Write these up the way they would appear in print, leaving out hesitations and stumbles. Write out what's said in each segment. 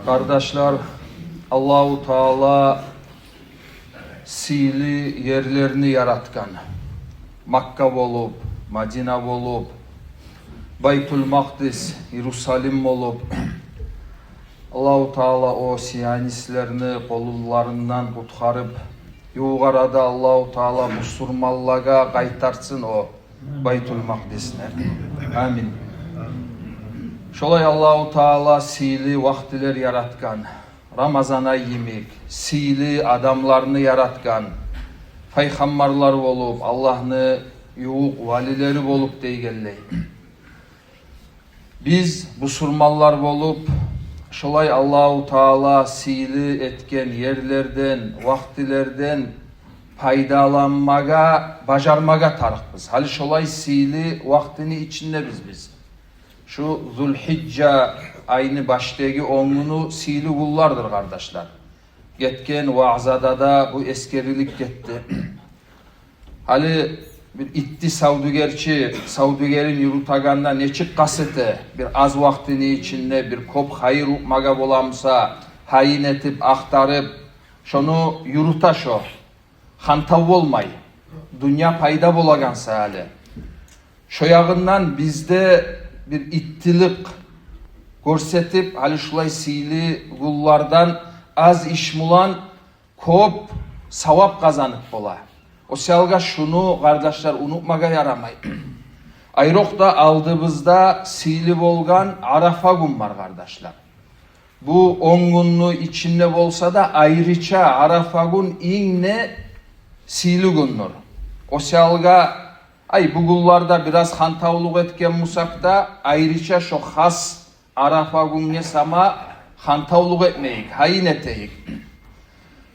Kardeşler, Allahu Teala sili yerlerini yaratkan. Makka bolup, Madina bolup, Baytul Maqdis, Yerusalim bolup, Allahu Teala o siyanistlerini kollarından kutkarıp, yuğarada Allahu Teala musurmallaga kaytarsın o Baytul Maqdis'ne. Amin. Şolay Allahu Teala sili vaktiler yaratkan. Ramazana yemek, sili adamlarını yaratkan. Peygamberler olup, Allah'ını yuğuk valileri olup deygelley. Biz busurmallar olup, şolay Allahu Teala sili etken yerlerden, vaktilerden faydalanmaga, bacarmaga tarıkbız. Hali şolay sili vaktini içinde biz. Şu Zulhicce ayını baştagi 10'unu sili kullardır kardeşler. Getken vaazada da bu eskerilik gitti. Hali bir itti Saudigerin yurutaganda neçik kasıtı bir az vaktini içinde bir kop hayır maga bolamsa hayin etip aktarıp şunu yuruta şu hantav olmay dünya payda bolagansa hali. Şoyağından bizde bir ittilik görsetip hali şulay sili kullardan az iş mulan kop savap kazanıp bola. O selga şunu kardeşler unutmaga yaramay. Ayrokta aldığımızda sili bolgan Arafa gün var kardeşler. Bu 10 günlü içinde bolsa da ayrıca Arafa gün inne sili gündür. O selga bu günlerde biraz hantavluk etken musak da ayrıca şu has Arafa gününe sama hantavluk etmeyik, hayin eteyik.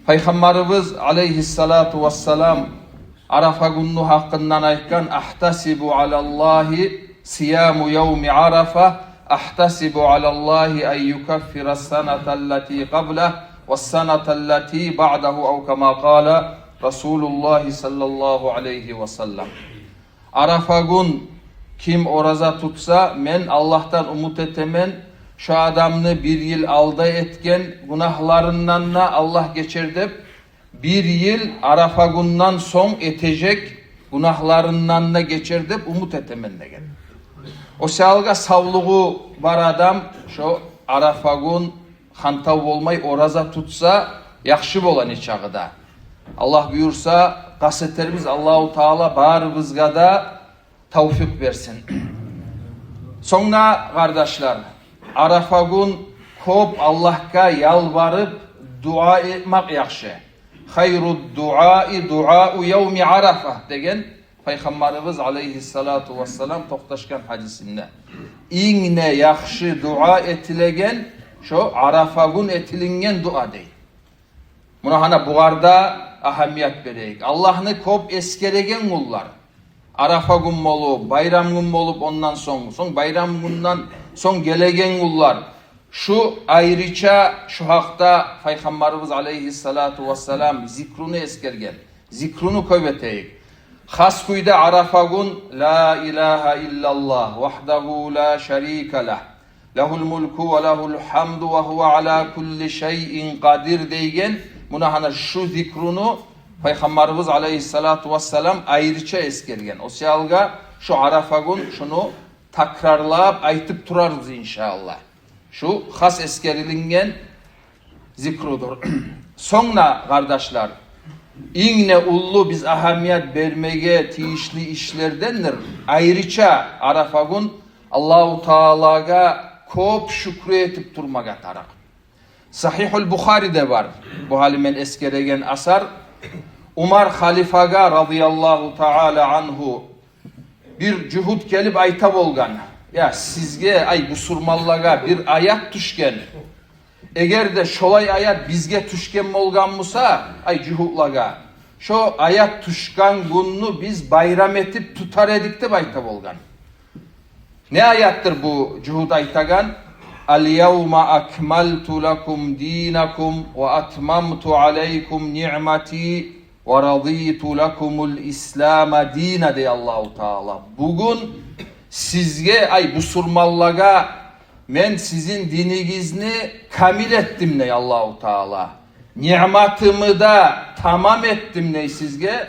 Peygamberimiz aleyhissalatu vesselam Arafa günü hakkından aytkan ahtasibu alallahi siyamu yevmi Arafa ahtasibu alallahi en yukaffira sanatallati qablah ve sanatallati ba'dahu ev kema kâle Resulullah sallallahu aleyhi ve sellem. Arafa gün kim oraza tutsa men Allah'tan umut etemen şu adamını bir yıl alda etken günahlarından da Allah geçirdip bir yıl Arafa günden son etecek günahlarından da geçirdip umut etemen de gel. O salga savluğu var adam şu Arafa gün hantav olmay oraza tutsa yakşı bolan içağıda. Allah buyursa kasetlerimiz Allahu Teala bağrımızga da tevfik versin. Sonra kardeşler Arafa gün kop Allah'a yalvarıp dua etmek yakşı. Hayrud duai duau yevmi Arafa degen Peygamberimiz aleyhissalatu vesselam toqtaşkan hadisinde. İğne yakşı dua etilegen şu Arafa gün etilingen dua değil. Buna hana buğarda ahamiyet vereyik. Allah'ını kop eskeregen kullar. Arafa gün olup, bayram gün olup ondan son bayram günden son gelegen kullar. Şu ayrıca şu hakta Peygamberimiz aleyhissalatu vesselam zikrunu eskergen, zikrunu kuvveteyik. Has kuyda Arafa gün la ilahe illallah vahdahu la şerike lah. Lehul mulku ve lehul hamdu ve huve ala kulli şeyin kadir deygen. Buna hana şu zikrunu Peygamberimiz aleyhissalatu vesselam ayrıca eskergen. O siyalga şu Arafa gün şunu takrarlayıp aytıp turarız inşallah. Şu has eskerilingen zikrudur. Sonra kardeşler, İğne ullu biz ahamiyet vermeye tiyişli işlerdendir. Ayrıca Arafa gün Allahu Teala'ga kop şükrü etip durmaga tarak. Sahihul Bukhari'de var. Bu halimen eskeregen asar. Umar halifaga radıyallahu teala anhu bir cühud gelip ayta bolgan. Ya sizge bu surmallaga bir ayat tüşken. Eğer de şolay ayat bizge tüşken bolgan musa cühudlaga. Şu ayat tüşkan gününü biz bayram etip tutar edik de ayta bolgan. Ne ayattır bu cühud aytagan? El-yevme akmaltu lakum dinakum ve atmamtu aleykum ni'mati ve raditu lakumul İslam'a dina diye Allahu Teala. Bugün sizge bu surmallaga men sizin dinigizni kamil ettim ney Allahu Taala. Ni'matımı da tamam ettim ney sizge.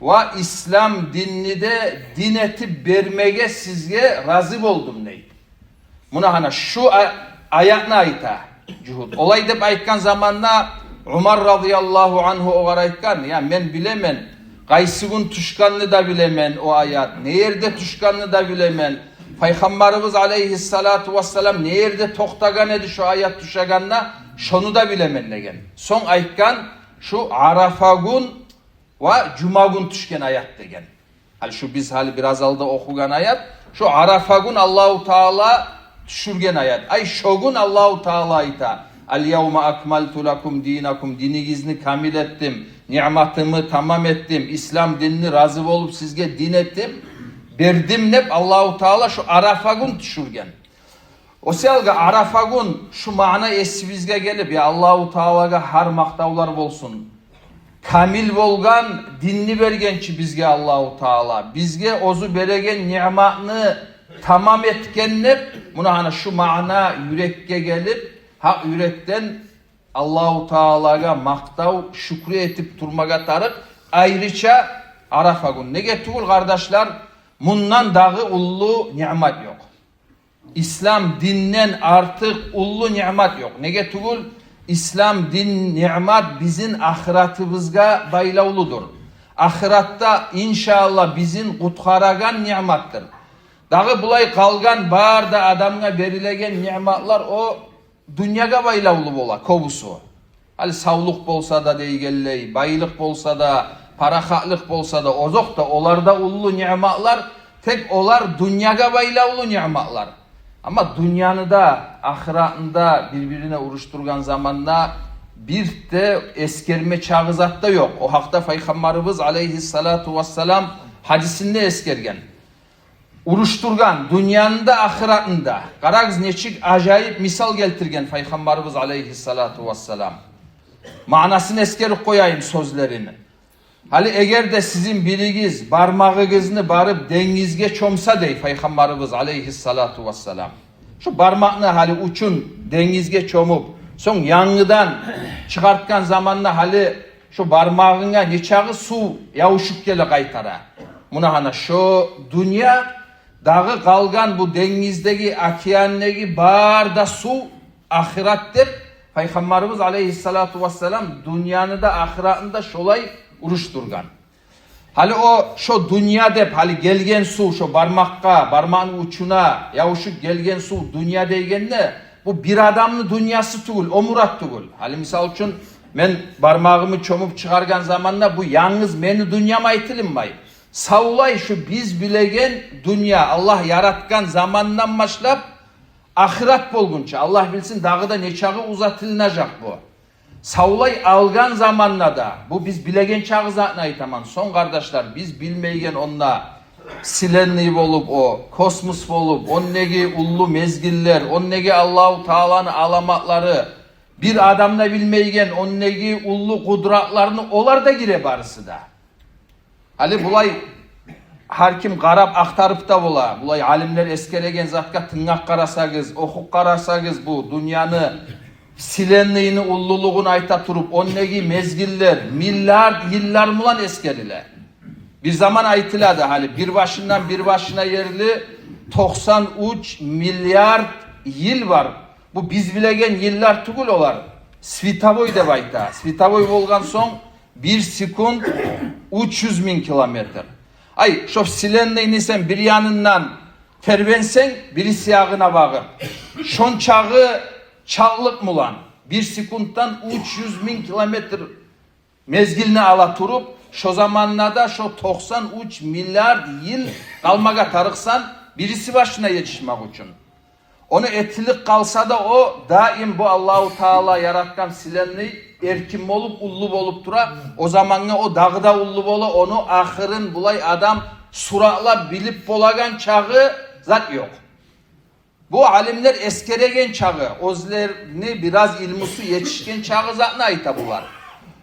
Ve İslam dinini de din etip vermege sizge razı oldum ney. Buna hana şu ayakna ayta cuhud. Olay dep aytkan zamanna Umar radıyallahu anhu oğar aytkan, ya men bilemen, qaysı gün tuşkanını da bilemen o ayat, ne yerde tuşkanını da bilemen, Peygamberimiz aleyhissalatu vesselam ne yerde toktagan edi şu ayat tuşaganna, şonu da bilemen degen. Son aytkan şu Arafa gün ve Cuma gün tuşken ayat degen. Hal şu biz hali biraz alda okugan ayat, şu Arafa gün Allahu Teala düşürgen ayat. Ay şogun Allahu Teala ayta. Al yevme akmaltu lakum dinakum, dinigizni kamil ettim. Ni'matımı tamam ettim. İslam dinini razı olup sizge din ettim. Berdim nep Allahu Teala şu Arafa gün düşürgen. O selga Arafa gün şu mana esibizge gelip ya Allahu Teala'ga har maktavlar bolsun. Kamil bolgan dinni bergençi bizge Allahu Teala. Bizge ozu beregen ni'matını tamam etkennep, buna hani şu mana yürekke gelip hak yürekten Allahu Teala'ga maktav şükrü etip durmaga tarık ayrıca Arafa gün. Nege tugul kardeşler, bundan dağı ullu ni'mat yok. İslam dinden artık ullu ni'mat yok. Nege tugul İslam din ni'mat bizim ahiratımızga baylavludur. Ahiratta inşallah bizim kutkaragan ni'mattır. Dağı bulay kalgan bağırda adamga berilegen ni'matlar o dünyaga baylavlı bola kobusu. Hali savluk bolsa da deygelley, baylık bolsa da, parahatlık bolsa da, ozok da olarda ullu ni'matlar, tek olar dünyaga baylavlı ni'matlar. Ama dünyanı da ahiratında birbirine uruşturgan zamanda bir de eskerme çağı zatta yok. O hakta Peygamberimiz aleyhissalatu vesselam hadisinde eskergen. Uruşturgan dünyanın da ahiratında. Qaragız neçik acayip misal geltirgen Peygamberimiz aleyhissalatu vesselam. Manasını eskerip koyayım sözlerini. Hali eğer de sizin birigiz barmağınızını barıp dengizge çomsa dey Peygamberimiz aleyhissalatu vesselam. Şu barmağını hali uçun dengizge çomup son yangıdan çıkartkan zamanla hali şu barmağına neçağı su yavuşup gele kaytara. Buna hana şu dünya dağı kalgan bu dengizdeki akiyannegi barda su ahirat dep Peygamberimiz aleyhissalatu vesselam dünyanı da ahiratında şolay uruşturgan. Hali o şu dünya dep hali gelgen su şu barmakka, barmağın uçuna yavuşuk gelgen su dünya deygen ne? Bu bir adamlı dünyası tugul, o murat tugul. Hali misal için men barmağımı çomup çıkargan zamanla bu yalnız meni dünyama aytilim bay. Savlay şu biz bilegen dünya Allah yaratkan zamandan başlap ahiret bolgunça Allah bilsin dağı da neçağı uzatılınacak bu. Savlay algan zamanla da bu biz bilegen çağı zatına aytaman. Son kardeşler biz bilmeygen onunla silenli olup o kosmos olup onnegi ullu mezgiller onnegi Allahu Teala'nın alamatları bir adamla bilmeygen onnegi ullu kudratlarını olar da gire barısı da. Ali bulay har kim qarab aktarıp da bola. Bulay alimler eskeregen zatka tınnak qarasagız, okuk qarasagız bu dünyanı silenliğini ulluluğunu ayta turup onnegi mezgiller milyard yıllar mulan eskeriler. Bir zaman aytıladı hali bir başından bir başına yerli 93 milyar yıl var. Bu biz bilegen yıllar tugul olar. Svitavoy de bayta. Svitavoy bolgan son 1 sekund 300 bin kilometre. Ay şu silenliğini sen bir yanından tervensen biri siyahına bakır. Şon çağı çağlık mulan 1 sekunddan 300 bin kilometre mezgilini alaturup şu zamanlarda şu 93 milyar yıl kalmaga tarıksan birisi başına yetişmek için. Onu etilik kalsa da o daim bu Allahu Teala yaratkan silenliği erkin olup ullu olup dura. O zamanla o dağda ullu bolu onu ahırın bulay adam surakla bilip bolagan çağı zat yok. Bu alimler eskeregen çağı, özlerini biraz ilmusu yetişken çağı zatına ayta bular.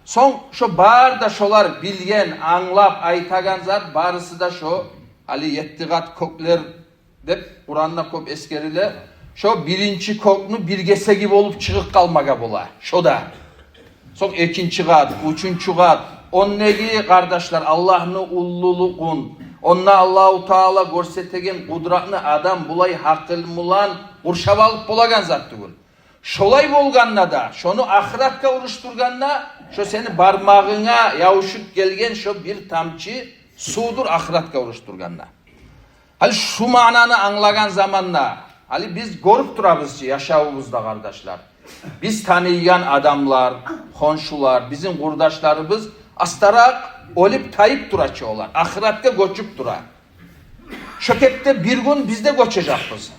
Son şu bağır da şolar bilgen, anlap, aytagan zat barısı da şu Ali yettigat kökler dep Kur'an'da köp eskeriler. Şu birinci kokunu bir gese gibi olup çıkıp kalmaga bola. Şu da. Son ikinci kat, üçüncü kat. On negi kardeşler Allah'ın ulluluğun, onna Allahu Teala görsetegen kudratını adam bulay hakıl mulan urşab alıp bulagan zat tugul. Şolay bolganna da, şonu ahiratga uruşturganna, şu seni barmağına yavuşup gelgen şu bir tamçı sudur ahiratga uruşturganna. Hali şu mananı anlagan zamanla, hali biz görüp turabız ki yaşavımızda kardeşler. Biz tanıyan adamlar, konşular, bizim kurdaşlarımız astarak olup tayip duraçı olan, ahiratte göçüp dura. Şökette bir gün bizde göçecekbiz.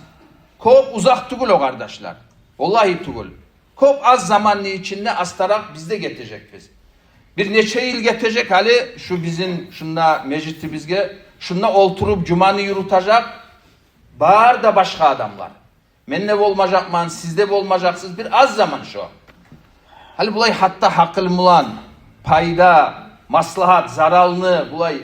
Kop uzak tugul o kardeşler. Vallahi tugul. Kop az zamanlı içinde astarak bizde getirecek biz. Bir neçe yıl getirecek hali şu bizim şunla meclisi bizge, şunla oturup cumanı yürütecek. Bağır da başka adamlar. Men ne olmayacak man, sizde olmayacaksınız bir az zaman şu. Hali bulay hatta hakıl mulan, payda, maslahat, zaralını bulay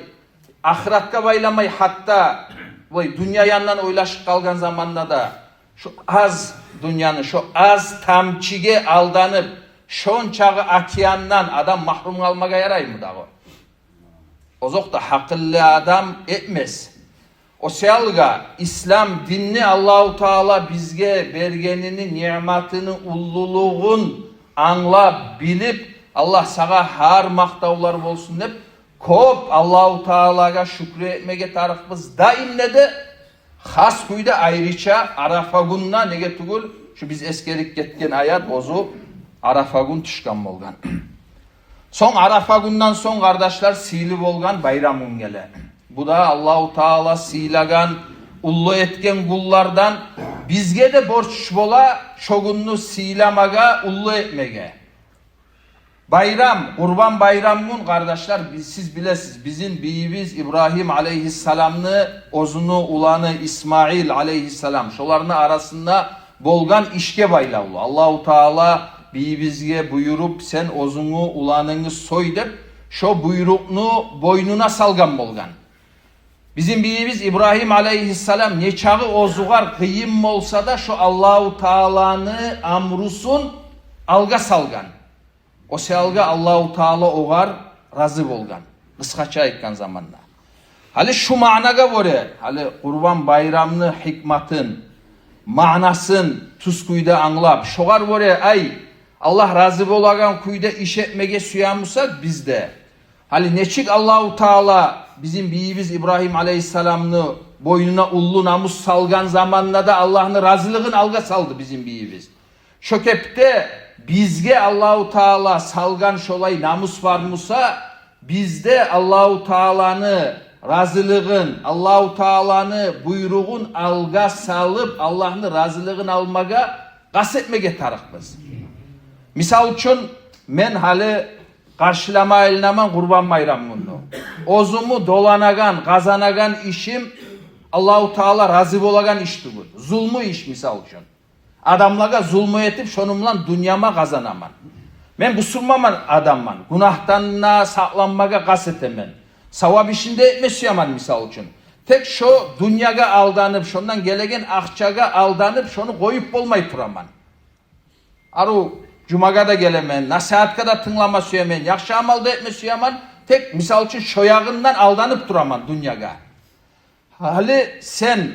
ahiratka baylamay hatta bulay dünya yandan oylaşıp kalgan zamanda da şu az dünyanın, şu az tamçige aldanıp şon çağı akiyandan adam mahrum kalmaga yaray mı da o? Ozok da hakıllı adam etmez. O selga İslam dinni Allahu Teala bizge bergenini, nimetini, ulluluğun anlap, bilip Allah sağa har maktavlar olsun hep kop Allahu Teala'ga şükrü etmege tarafımız daim ne de has kuyda ayrıca Arafa günna nege tugul şu biz eskerik ketken ayat ozu Arafa gün tüşkan bolgan. Son Arafa günden son kardeşler sili bolgan bayramın gele. Bu da Allahu Teala silagan, ullu etken kullardan bizge de borç bola şogunnu silamaga, ullu etmege. Bayram, Kurban Bayramın kardeşler siz bilesiz bizim biyimiz İbrahim aleyhisselamını, ozunu ulanı İsmail aleyhisselam şolarını arasında bolgan işke baylavlu. Allahu Teala biyimizge buyurup sen ozunu ulanını soy dep şo buyruknu boynuna salgan bolgan. Bizim biyimiz İbrahim aleyhisselam ne çağı ozugar kıyım olsa da şu Allahu Teala'nı amrusun alga salgan. O selga Allahu Teala oğar razı bolgan. Kıskaça aytkan zamanla. Hali şu managa göre, hali Kurban Bayramını hikmatın, manasın tuskuyda anlap, şogar göre ay Allah razı bolagan kuyda iş etmege suyamusak bizde. Hali neçik Allahu Teala bizim biyimiz İbrahim Aleyhisselam'ını boynuna ullu namus salgan zamanla da Allah'ın razılığın alga saldı bizim biyimiz. Şökepte bizge Allahu Teala salgan şolay namus var musa bizde Allahu Teala'nı razılığın, Allahu Teala'nı buyruğun alga salıp Allah'ın razılığın almaga kastetmege tarıkmız. Misal için men hali karşılama elinaman Kurban Bayramı'nı. Ozumu dolanagan, kazanagan işim Allahu Teala razı bolagan işti bu. Zulmü iş misal için. Adamlara zulmü etip şonumlan dünyama kazanaman. Men busurmaman adamman. Günahtanna saklanmaga kasetemen. Savab işinde etmesi yaman misal için. Tek şu dünyaga aldanıp, şondan gelegen akçaga aldanıp, şonu koyup olmayı turaman. Aru cumaga da gelemen, nasihatka da tınlama süyemen, yakşı amal da etme süyeman. Tek misal için şoyağından aldanıp duraman dünyaga. Hali sen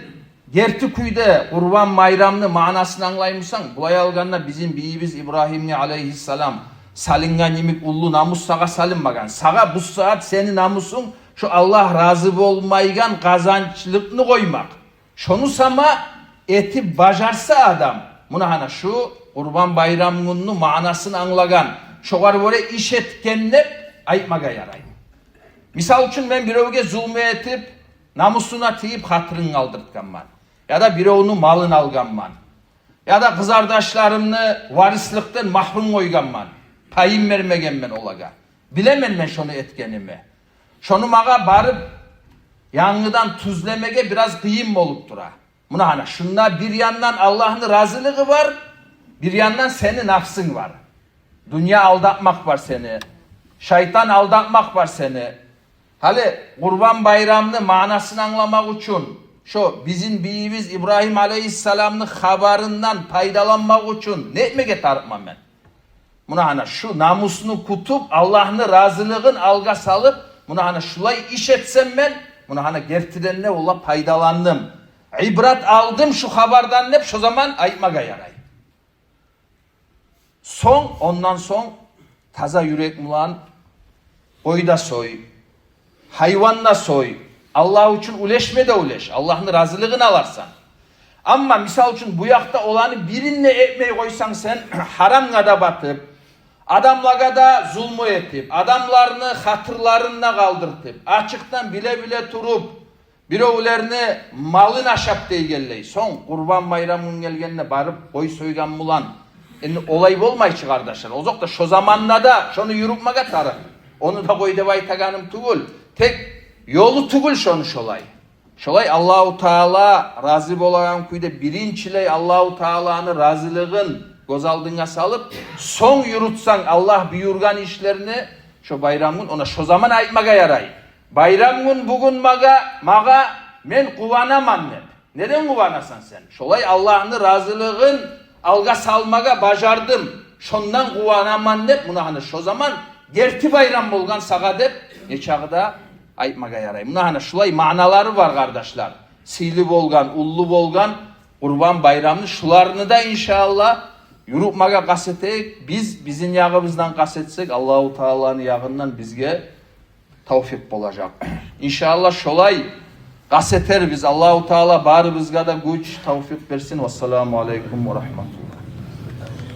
gerti kuyda Kurban Bayramını manasını anlaymışsan, bulay alganla bizim biyimiz İbrahim'i aleyhisselam salingan yemik ullu namus sağa salinmagan. Sağa bu saat senin namusun şu Allah razı olmaygan kazançlıkını koymak. Şonu sama etip bacarsa adam. Buna hana şu Kurban Bayramı'nın manasını anlagan. Şogar böyle iş etkenle aytmaga yaray. Misal için ben birovge zulmü etip namusuna tiyip hatırını aldırtkanman. Ya da biri onu malın alganman. Ya da kızardaşlarımını varislikten mahrum koyganman. Payım vermegenmen olaga. Bilemen ben şunu etkenimi. Şonu maga barıp yanıdan tuzlemege biraz kıyım olup dura. Buna hani şunlar bir yandan Allah'ın razılığı var. Bir yandan senin nafsın var. Dünya aldatmak var seni. Şeytan aldatmak var seni. Hali Kurban Bayramını manasını anlamak için Şu bizim biyimiz İbrahim Aleyhisselam'ın habarından paydalanmak için ne etmege tarıkmam ben? Buna hani şu namusunu kutup Allah'ın razılığın alga salıp buna hani şulay iş etsem ben buna hani gertirenle ola paydalandım. İbrat aldım şu haberden hep şu zaman ayıpmaga yaray. Ondan son taza yürek mulan oyda soy, hayvanla soy, Allah için uleşme de uleş. Allah'ın razılığını alarsan. Ama misal için bu yakta olanı birinle ekmeği koysan sen haramga da batıp, adamlara da zulmü etip, adamlarını hatırlarına kaldırtıp, açıktan bile bile turup, birovlerini malın aşap deygelleyi. Son kurban bayramının gelgenine barıp koy soygan mulan. Olay olmayıcı kardeşler. Ozok da şu zamanla da şunu yürüpmaga tarım. Onu da koy devay taganım tugul. Tek yolu tugul şonu şolay. Şolay Allahu Teala razı bolayan kuyda birinçiley Allahu Teala'nın razılığın göz aldığına salıp son yürütsan Allah buyurgan işlerini şu bayramın ona şu zaman aytmaga yaray. Bayramın bugün maga men kuvanamam hep. Neden kuvanasan sen? Şolay Allah'ın razılığın alga salmaga bacardım. Şondan kuvanaman hep. Buna hani şu zaman gerti bayram bolgan sağa dep neçağıda aytmaga yaray. Buna hani şulay manaları var kardeşler. Sili bolgan, ullu bolgan kurban bayramını şularını da inşallah yürüpmaga kasetek. Bizim yağımızdan kasetsek Allahu Teala'nın yağından bizge tavfik olacak. İnşallah şolay kaseter biz. Allahu Teala bari bizga da güç tavfik versin. Vesselamu aleyküm ve rahmetullah.